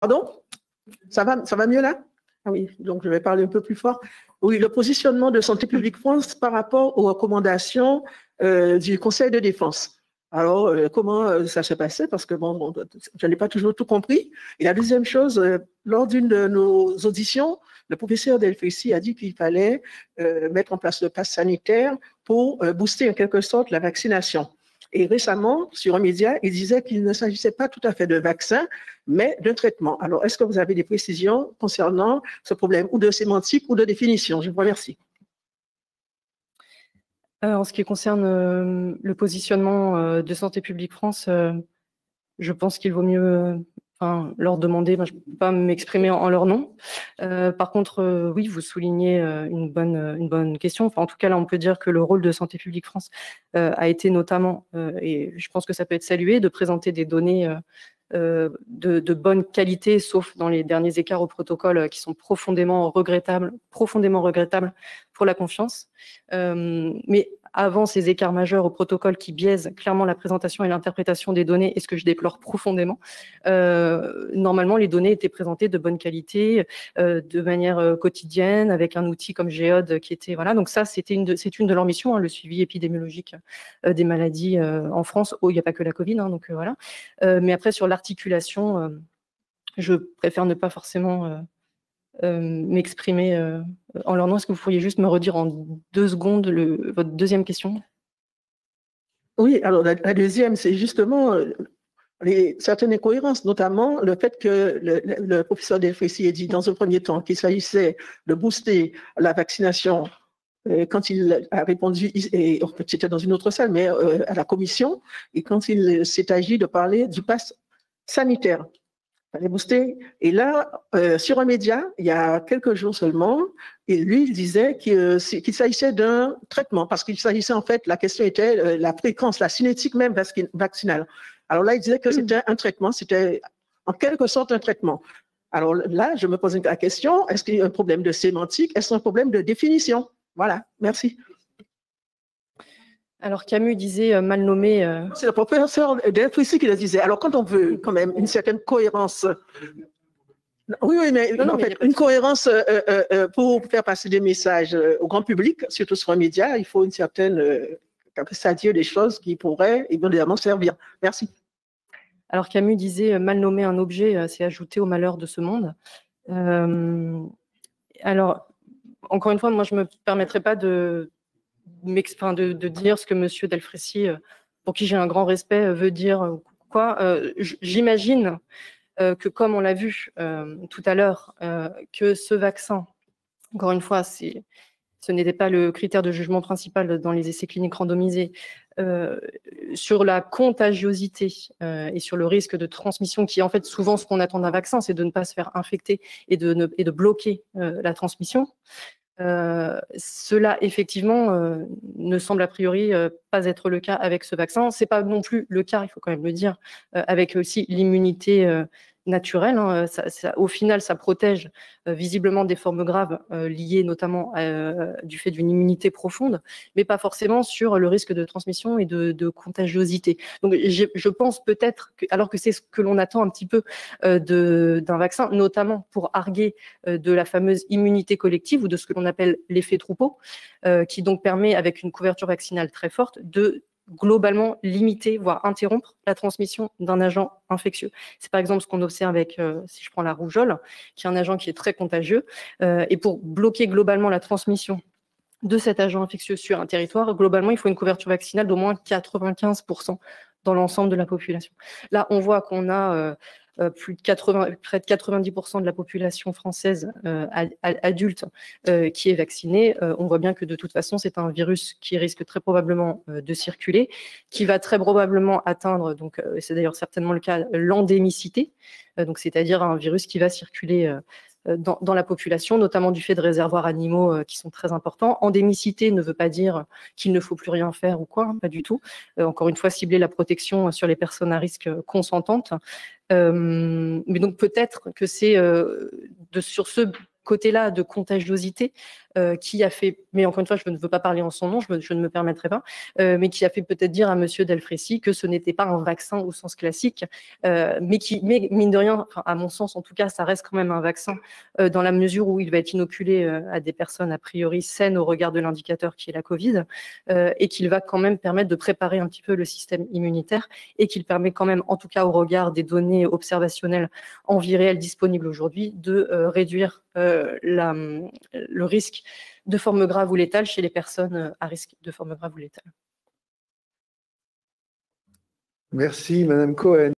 Pardon? Ça va mieux là? Ah oui, donc je vais parler un peu plus fort. Oui, le positionnement de Santé publique France par rapport aux recommandations du Conseil de défense. Alors, comment ça s'est passé? Parce que bon, je n'ai pas toujours tout compris. Et la deuxième chose, lors d'une de nos auditions, le professeur Delfrécy a dit qu'il fallait mettre en place le pass sanitaire pour booster en quelque sorte la vaccination. Et récemment, sur un média, il disait qu'il ne s'agissait pas tout à fait de vaccin, mais d'un traitement. Alors, est-ce que vous avez des précisions concernant ce problème, ou de sémantique ou de définition? Je vous remercie. En ce qui concerne le positionnement de Santé publique France, je pense qu'il vaut mieux leur demander. Moi, je ne peux pas m'exprimer en leur nom. Par contre, oui, vous soulignez une bonne question. Enfin, en tout cas, là, on peut dire que le rôle de Santé publique France a été notamment, et je pense que ça peut être salué, de présenter des données de bonne qualité, sauf dans les derniers écarts au protocole qui sont profondément regrettables pour la confiance. Mais avant ces écarts majeurs au protocole qui biaisent clairement la présentation et l'interprétation des données, et ce que je déplore profondément, normalement, les données étaient présentées de bonne qualité, de manière quotidienne, avec un outil comme Géode qui était... Voilà, donc ça, c'est une de leurs missions, hein, le suivi épidémiologique des maladies en France. Oh, il n'y a pas que la Covid, hein, donc voilà. Mais après, sur l'articulation, je préfère ne pas forcément m'exprimer en leur nom. Est-ce que vous pourriez juste me redire en 2 secondes votre deuxième question? Oui, alors la deuxième, c'est justement certaines incohérences, notamment le fait que le professeur Delfrécy ait dit dans un premier temps qu'il s'agissait de booster la vaccination quand il a répondu, et c'était dans une autre salle, mais à la commission, et quand il s'est agi de parler du pass sanitaire. Fallait booster. Et là, sur un média, il y a quelques jours seulement, et lui, il disait qu'il s'agissait d'un traitement, parce qu'il s'agissait en fait, la question était la fréquence, la cinétique même vaccinale. Alors là, il disait que c'était un traitement, c'était en quelque sorte un traitement. Alors là, je me pose la question, est-ce qu'il y a un problème de sémantique? Est-ce un problème de définition? Voilà, merci. Alors Camus disait mal nommé. C'est le professeur Delfrécy qui le disait. Alors quand on veut quand même une certaine cohérence, oui, mais en fait, une cohérence pour faire passer des messages au grand public, surtout sur un média, il faut une certaine capacité des choses qui pourraient évidemment servir. Merci. Alors Camus disait mal nommer un objet, c'est ajouter au malheur de ce monde. Alors, encore une fois, moi, je ne me permettrai pas de dire ce que M. Delfrécy, pour qui j'ai un grand respect, veut dire quoi. J'imagine que, comme on l'a vu tout à l'heure, que ce vaccin, encore une fois, ce n'était pas le critère de jugement principal dans les essais cliniques randomisés, sur la contagiosité et sur le risque de transmission, qui est en fait souvent ce qu'on attend d'un vaccin, c'est de ne pas se faire infecter et de bloquer la transmission. Cela, effectivement, ne semble a priori pas être le cas avec ce vaccin. Ce n'est pas non plus le cas, il faut quand même le dire, avec aussi l'immunité naturelle. Hein. Au final, ça protège visiblement des formes graves liées notamment du fait d'une immunité profonde, mais pas forcément sur le risque de transmission et de contagiosité. Donc, je pense peut-être, alors que c'est ce que l'on attend un petit peu d'un vaccin, notamment pour arguer de la fameuse immunité collective ou de ce que l'on appelle l'effet troupeau, qui donc permet, avec une couverture vaccinale très forte, de globalement limiter, voire interrompre la transmission d'un agent infectieux. C'est par exemple ce qu'on observe avec, si je prends la rougeole, qui est un agent qui est très contagieux, et pour bloquer globalement la transmission de cet agent infectieux sur un territoire, globalement, il faut une couverture vaccinale d'au moins 95% dans l'ensemble de la population. Là, on voit qu'on a près de 90% de la population française adulte qui est vaccinée. On voit bien que de toute façon, c'est un virus qui risque très probablement de circuler, qui va très probablement atteindre, donc c'est d'ailleurs certainement le cas, l'endémicité, donc c'est-à-dire un virus qui va circuler dans la population, notamment du fait de réservoirs animaux qui sont très importants. Endémicité ne veut pas dire qu'il ne faut plus rien faire ou quoi, hein, pas du tout. Encore une fois, cibler la protection sur les personnes à risque consentantes. Mais donc peut-être que c'est sur ce côté-là de contagiosité qui a fait, mais encore une fois, je ne veux pas parler en son nom, je ne me permettrai pas, mais qui a fait peut-être dire à monsieur Delfrécy que ce n'était pas un vaccin au sens classique, mais mine de rien, enfin, à mon sens en tout cas, ça reste quand même un vaccin dans la mesure où il va être inoculé à des personnes a priori saines au regard de l'indicateur qui est la Covid, et qu'il va quand même permettre de préparer un petit peu le système immunitaire, et qu'il permet quand même, en tout cas au regard des données observationnelles en vie réelle disponibles aujourd'hui, de réduire le risque de forme grave ou létale chez les personnes à risque de forme grave ou létale. Merci, Madame Cohen.